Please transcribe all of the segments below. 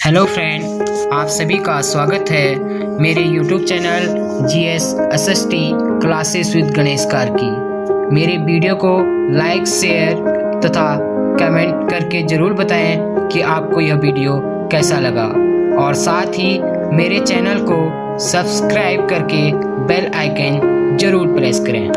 Hello friend, आप सभी का स्वागत है मेरे YouTube channel GS SST classes with Ganesh car की। मेरे वीडियो को लाइक, शेयर तथा कमेंट करके ज़रूर बताएं कि आपको यह वीडियो कैसा लगा और साथ ही मेरे चैनल को सब्सक्राइब करके बेल आइकन ज़रूर प्रेस करें।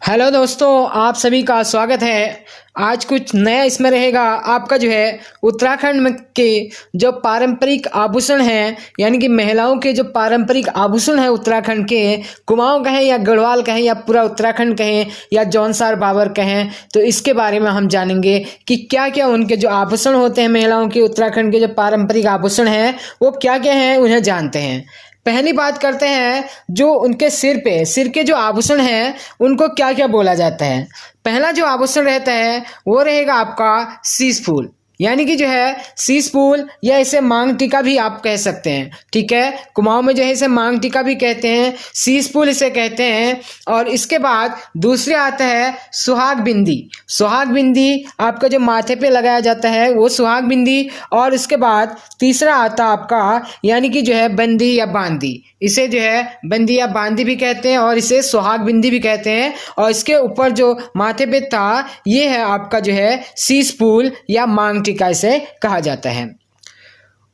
हेलो दोस्तों, आप सभी का स्वागत है। आज कुछ नया इसमें रहेगा। आपका जो है उत्तराखंड में के जो पारंपरिक आभूषण हैं, यानी कि महिलाओं के जो पारंपरिक आभूषण हैं उत्तराखंड के, कुमाऊं कहें या गढ़वाल कहें या पूरा उत्तराखंड कहें या जौनसार बाबर कहें, तो इसके बारे में हम जानेंगे कि क्या क्या उनके जो आभूषण होते हैं महिलाओं के उत्तराखंड के जो पारंपरिक आभूषण हैं वो क्या क्या हैं, उन्हें जानते हैं। पहली बात करते हैं जो उनके सिर के जो आभूषण हैं उनको क्या क्या बोला जाता है। पहला जो आभूषण रहता है वो रहेगा आपका शीश फूल, यानी कि जो है शीश फूल या इसे मांग टीका भी आप कह सकते हैं। ठीक है, कुमाऊं में जो है इसे मांग टीका भी कहते हैं, शीश फूल इसे कहते हैं। और इसके बाद दूसरे आता है सुहाग बिंदी। सुहाग बिंदी आपका जो माथे पे लगाया जाता है वो सुहाग बिंदी। और इसके बाद तीसरा आता आपका यानी कि जो है बंदी या बांदी, इसे जो है बंदी या बांदी भी कहते हैं और इसे सुहाग बिंदी भी कहते हैं। और इसके ऊपर जो माथे पे था ये है आपका जो है शीश फूल या मांग टीका इसे कहा जाता है।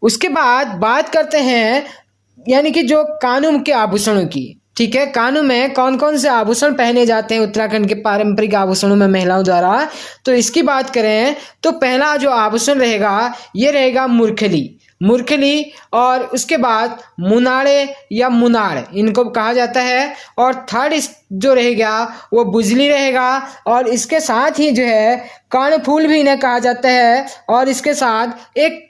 उसके बाद बात करते हैं यानी कि जो कानून के आभूषणों की। ठीक है, कानून में कौन कौन से आभूषण पहने जाते हैं उत्तराखंड के पारंपरिक आभूषणों में महिलाओं द्वारा, तो इसकी बात करें तो पहला जो आभूषण रहेगा ये रहेगा मुरखली। और उसके बाद मुनाड़े या मुनाड़ इनको कहा जाता है। और थर्ड जो रहेगा वो बुजली रहेगा। और इसके साथ ही जो है कर्णफूल भी इन्हें कहा जाता है। और इसके साथ एक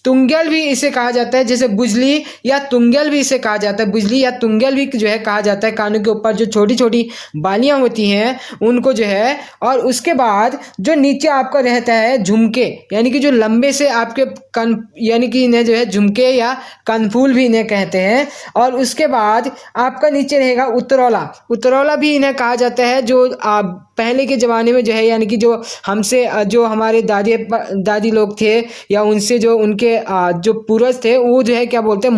तुंगल भी इसे कहा जाता है, जैसे बुजली या तुंगल भी इसे कहा जाता है। बुजली या तुंगल भी जो है कहा जाता है। कानों के ऊपर जो छोटी छोटी बालियां होती हैं उनको जो है। और उसके बाद जो नीचे आपका रहता है झुमके, यानी कि जो लंबे से आपके कन, यानी कि इन्हें जो है झुमके या कनफूल भी इन्हें कहते हैं। और उसके बाद आपका नीचे रहेगा उतरौला भी इन्हें कहा जाता है। जो पहले के ज़माने में जो है यानी कि जो हमारे दादी लोग थे या उनसे जो उनके जो पूर्वज थे वो जो है क्या बोलते हैं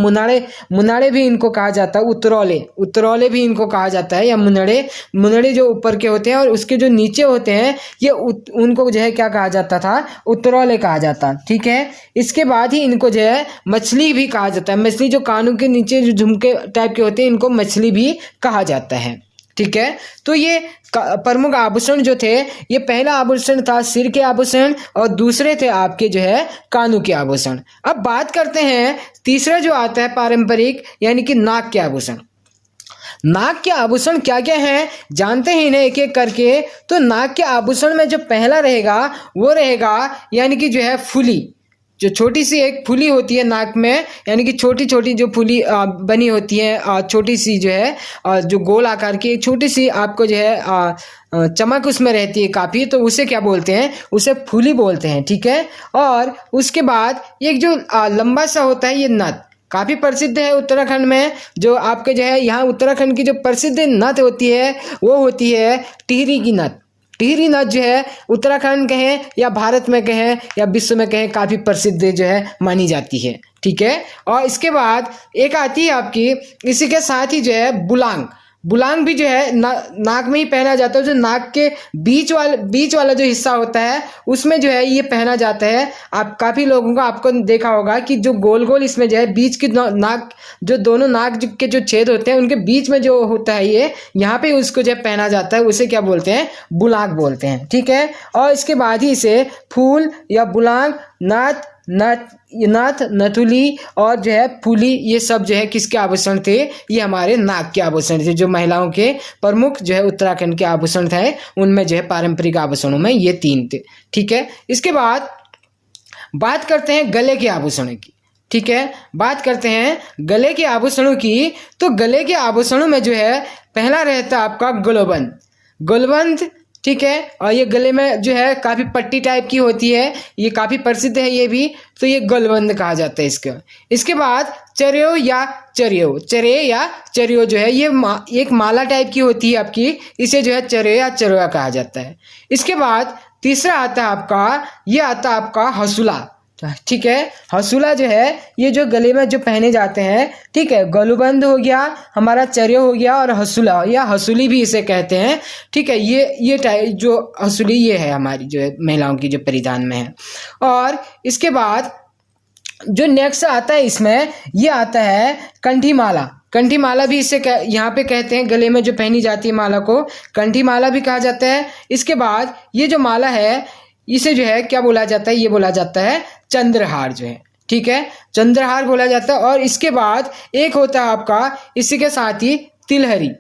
मुनाड़े भी इनको कहा जाता है। उतरौले भी इनको कहा जाता है या मुनड़े जो ऊपर के होते हैं और उसके जो नीचे होते हैं ये उनको जो है क्या कहा जाता था, उतरौले कहा जाता। ठीक है, इसके बाद ही इनको जो है मछली भी कहा जाता है। मछली जो कानों के नीचे जो झुमके टाइप के होते हैं इनको मछली भी कहा जाता है। ठीक है, तो ये प्रमुख आभूषण जो थे, ये पहला आभूषण था सिर के आभूषण और दूसरे थे आपके जो है कानों के आभूषण। अब बात करते हैं तीसरा जो आता है पारंपरिक यानी कि नाक के आभूषण। नाक के आभूषण क्या क्या हैं जानते हैं इन्हें एक एक करके। तो नाक के आभूषण में जो पहला रहेगा वो रहेगा यानी कि जो है फुली, जो छोटी सी एक फुली होती है नाक में, यानी कि छोटी छोटी जो फुली बनी होती है, छोटी सी जो है जो गोल आकार की एक छोटी सी आपको जो है चमक उसमें रहती है काफ़ी, तो उसे क्या बोलते हैं, उसे फुली बोलते हैं। ठीक है, और उसके बाद एक जो लंबा सा होता है ये नथ काफ़ी प्रसिद्ध है उत्तराखंड में। जो आपके जो है यहाँ उत्तराखंड की जो प्रसिद्ध नथ होती है वो होती है टिहरी की नथ। टिहरी नथ जो है उत्तराखंड कहें या भारत में कहें या विश्व में कहें काफ़ी प्रसिद्ध जो है मानी जाती है। ठीक है, और इसके बाद एक आती है आपकी इसी के साथ ही जो है बुलांग भी जो है नाक में ही पहना जाता है। जो नाक के बीच वाला जो हिस्सा होता है उसमें जो है ये पहना जाता है। आप काफ़ी लोगों को आपको देखा होगा कि जो गोल इसमें जो है बीच की नाक, जो दोनों नाक के जो छेद होते हैं उनके बीच में जो होता है ये यहाँ पे उसको जो पहना जाता है उसे क्या बोलते हैं, बुलांग बोलते हैं। ठीक है, और इसके बाद ही इसे फूल या बुलांग, नाथ, नथुली और जो है फूली, ये सब जो है किसके आभूषण थे, ये हमारे नाक के आभूषण थे। जो महिलाओं के प्रमुख जो है उत्तराखंड के आभूषण थे उनमें जो है पारंपरिक आभूषणों में ये 3 थे। ठीक है, इसके बाद बात करते हैं गले के आभूषणों की। ठीक है, बात करते हैं गले के आभूषणों की। तो गले के आभूषणों में जो है पहला रहता है आपका गोलबंद। ठीक है, और ये गले में जो है काफ़ी पट्टी टाइप की होती है, ये काफ़ी प्रसिद्ध है ये भी, तो ये गोलबंद कहा जाता है इसका। इसके बाद चरे या चरियो जो है ये एक माला टाइप की होती है आपकी, इसे जो है चरे या चरोया कहा जाता है। इसके बाद तीसरा आता है आपका, ये आता है आपका हसुला। ठीक है। हसूला जो है ये जो गले में जो पहने जाते हैं, ठीक है। गलूबंद हो गया, हमारा चर्यो हो गया, और हसूला या हसूली भी इसे कहते हैं, ठीक है। ये टाइप जो हसूली ये है हमारी जो है महिलाओं की जो परिधान में है। और इसके बाद जो नेक्स्ट आता है इसमें ये आता है कंठी माला। कंठी माला भी इसे यहाँ पे कहते हैं, गले में जो पहनी जाती है माला को कंठी माला भी कहा जाता है। इसके बाद ये जो माला है इसे जो है क्या बोला जाता है, ये बोला जाता है चंद्रहार जो है, ठीक है। चंद्रहार बोला जाता है। और इसके बाद एक होता है आपका इसी के साथ ही तिलहरी।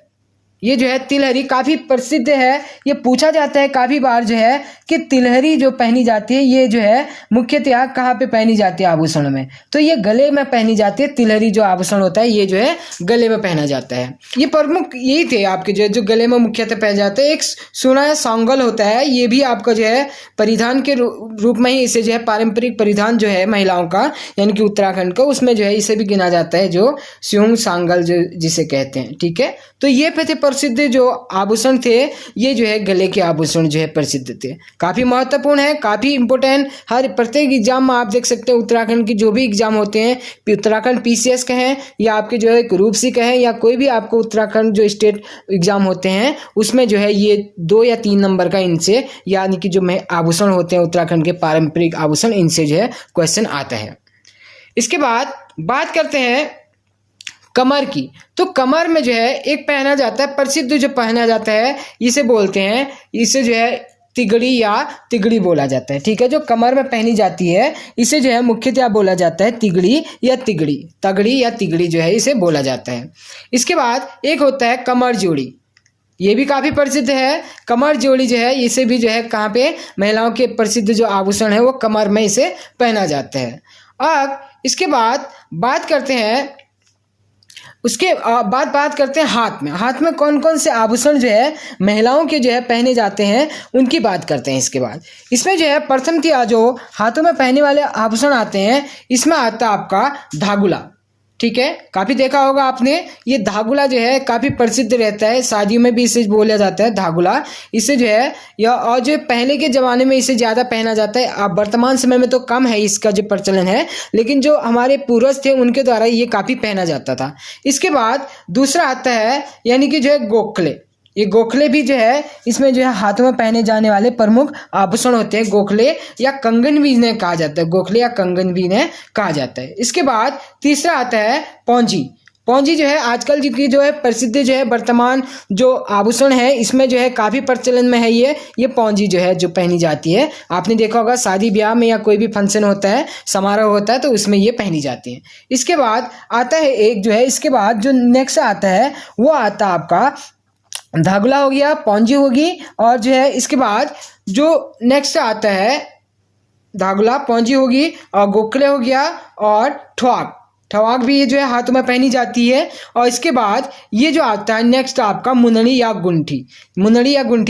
ये जो है तिलहरी काफ़ी प्रसिद्ध है। ये पूछा जाता है काफ़ी बार जो है कि तिलहरी जो पहनी जाती है ये जो है मुख्यतः कहाँ पे पहनी जाती है आभूषण में, तो ये गले में पहनी जाती है। तिलहरी जो आभूषण होता है ये जो है गले में पहना जाता है। ये प्रमुख यही थे आपके जो गले में मुख्यतः पहना जाता है। एक सोना या सांगल होता है, ये भी आपका जो है परिधान के रूप में ही इसे जो है पारंपरिक परिधान जो है महिलाओं का यानी कि उत्तराखंड का, उसमें जो है इसे भी गिना जाता है जो स्योंग सांगल जो जिसे कहते हैं, ठीक है। तो ये थे प्रसिद्ध जो आभूषण थे, ये जो है गले के आभूषण जो है प्रसिद्ध थे। काफ़ी महत्वपूर्ण है, काफ़ी इंपॉर्टेंट। हर प्रत्येक एग्जाम में आप देख सकते हैं उत्तराखंड की जो भी एग्जाम होते हैं, उत्तराखंड पीसीएस कहें या आपके जो है ग्रुप सी कहें या कोई भी आपको उत्तराखंड जो स्टेट एग्जाम होते हैं उसमें जो है ये 2 या 3 नंबर का इनसे यानी कि जो आभूषण होते हैं उत्तराखंड के पारंपरिक आभूषण, इनसे जो है क्वेश्चन आता है। इसके बाद बात करते हैं कमर की। तो कमर में जो है एक पहना जाता है, प्रसिद्ध जो पहना जाता है इसे बोलते हैं, इसे जो है तिगड़ी या तिगड़ी बोला जाता है, ठीक है। जो कमर में पहनी जाती है इसे जो है मुख्यतः बोला जाता है तिगड़ी या तिगड़ी, तगड़ी या तिगड़ी जो है इसे बोला जाता है। इसके बाद एक होता है कमर जोड़ी, ये भी काफ़ी प्रसिद्ध है। कमर जोड़ी जो है इसे भी जो है कहाँ पे महिलाओं के प्रसिद्ध जो आभूषण है वो कमर में इसे पहना जाता है। अब इसके बाद बात करते हैं बात करते हैं हाथ में। हाथ में कौन कौन से आभूषण जो है महिलाओं के जो है पहने जाते हैं उनकी बात करते हैं। इसके बाद इसमें जो है प्रथम जो हाथों में पहने वाले आभूषण आते हैं इसमें आता है आपका धागुला, ठीक है। काफ़ी देखा होगा आपने, ये धागुला जो है काफ़ी प्रसिद्ध रहता है, शादियों में भी इसे बोला जाता है धागुला। इसे जो है या और जो पहले के ज़माने में इसे ज़्यादा पहना जाता है, अब वर्तमान समय में तो कम है इसका जो प्रचलन है, लेकिन जो हमारे पूर्वज थे उनके द्वारा ये काफ़ी पहना जाता था। इसके बाद दूसरा आता है यानी कि जो है गोखले। ये गोखले भी जो है इसमें जो है हाथों में पहने जाने वाले प्रमुख आभूषण होते हैं। गोखले या कंगन भी इन्हें कहा जाता है, गोखले या कंगन भी इन्हें कहा जाता है। इसके बाद तीसरा आता है पौंजी। पौंजी जो है आजकल की जो है प्रसिद्ध जो है वर्तमान जो आभूषण है इसमें जो है काफ़ी प्रचलन में है ये पौंजी जो है जो पहनी जाती है। आपने देखा होगा शादी ब्याह में या कोई भी फंक्शन होता है, समारोह होता है तो उसमें ये पहनी जाती है। इसके बाद आता है एक जो है, इसके बाद जो नेक्स्ट आता है वो आता है आपका धागुला हो गया, पौंजी होगी, और जो है इसके बाद जो नेक्स्ट आता है धागुला, पौंजी होगी, और गोखले हो गया, और ठवाक भी ये जो है हाथों में पहनी जाती है। और इसके बाद ये जो आता है नेक्स्ट आपका मुंदड़ी या गुंठी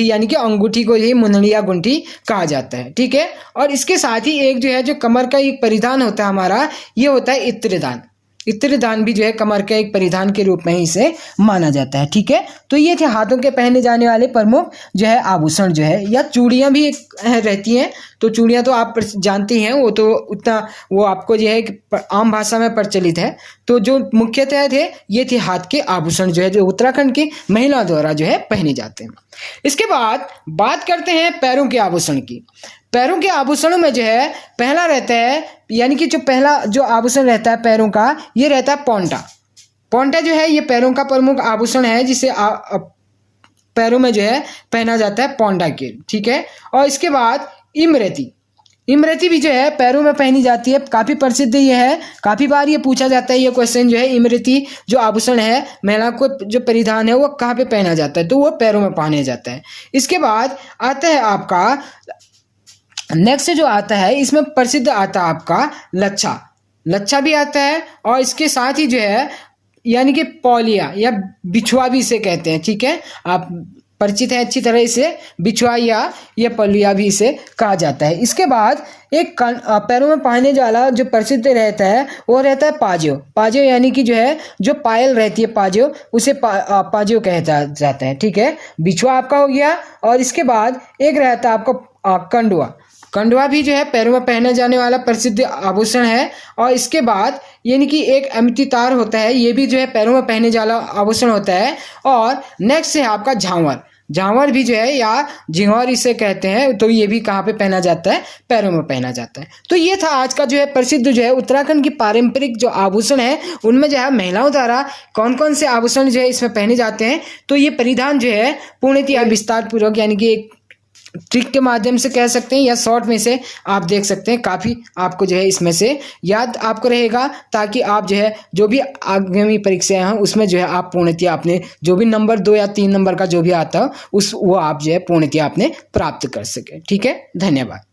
यानी कि अंगूठी को ही मुंदड़ी या गुंठी कहा जाता है, ठीक है। और इसके साथ ही एक जो है जो कमर का एक परिधान होता है हमारा, ये होता है इत्रदान। इत्रदान भी जो है कमर के एक परिधान के रूप में ही इसे माना जाता है, ठीक है। तो ये थे हाथों के पहने जाने वाले प्रमुख जो है आभूषण जो है, या चूड़ियाँ भी रहती हैं। तो चूड़ियाँ तो आप जानते हैं, वो तो उतना वो आपको जो है आम भाषा में प्रचलित है। तो जो मुख्यतः थे ये थे हाथ के आभूषण जो है जो उत्तराखंड की महिला द्वारा जो है पहने जाते हैं। इसके बाद बात करते हैं पैरों के आभूषण की। पैरों के आभूषणों में जो है पहला रहता है यानी कि जो पहला जो आभूषण रहता है पैरों का, ये रहता है पौंटा। पौंटा जो है ये पैरों का प्रमुख आभूषण है जिसे पैरों में जो है पहना जाता है पौंटा के, ठीक है। और इसके बाद इमरती भी जो है पैरों में पहनी जाती है, काफ़ी प्रसिद्ध ये है। काफ़ी बार ये पूछा जाता है ये क्वेश्चन जो है इमरती जो आभूषण है महिला को जो परिधान है वो कहाँ पे पहना जाता है, तो वो पैरों में पहना जाता है। इसके बाद आता है आपका नेक्स्ट जो आता है इसमें प्रसिद्ध आता है आपका लच्छा भी आता है। और इसके साथ ही जो है यानी कि पौलिया या बिछुआ भी इसे कहते हैं, ठीक है। आप परिचित है अच्छी तरह इसे, बिछुआ या पौलिया भी इसे कहा जाता है। इसके बाद एक पैरों में पहनने वाला जो प्रसिद्ध रहता है वो रहता है पाजियो यानी कि जो है जो पायल रहती है पाजियो, उसे पाजियो कहता जाता है, ठीक है। बिछुआ आपका हो गया। और इसके बाद एक रहता है आपका कंडवा भी जो है पैरों में पहने जाने वाला प्रसिद्ध आभूषण है। और इसके बाद यानी कि एक अमिती तार होता है, ये भी जो है पैरों में पहने वाला आभूषण होता है। और नेक्स्ट है आपका झांवर। झांवर भी जो है या झिंगौर इसे कहते हैं, तो ये भी कहाँ पे पहना जाता है, पैरों में पहना जाता है। तो ये था आज का जो है प्रसिद्ध जो है उत्तराखंड की पारंपरिक जो आभूषण है, उनमें जो है महिलाओं द्वारा कौन कौन से आभूषण जो है इसमें पहने जाते हैं। तो ये परिधान जो है पूर्णतः विस्तार पूर्वक यानी कि एक ट्रिक के माध्यम से कह सकते हैं या शॉर्ट में से आप देख सकते हैं, काफ़ी आपको जो है इसमें से याद आपको रहेगा, ताकि आप जो है जो भी आगामी परीक्षाएं हैं उसमें जो है आप पूर्णतः आपने जो भी नंबर 2 या 3 नंबर का जो भी आता है वो आप जो है पूर्णतः आपने प्राप्त कर सके। ठीक है, धन्यवाद।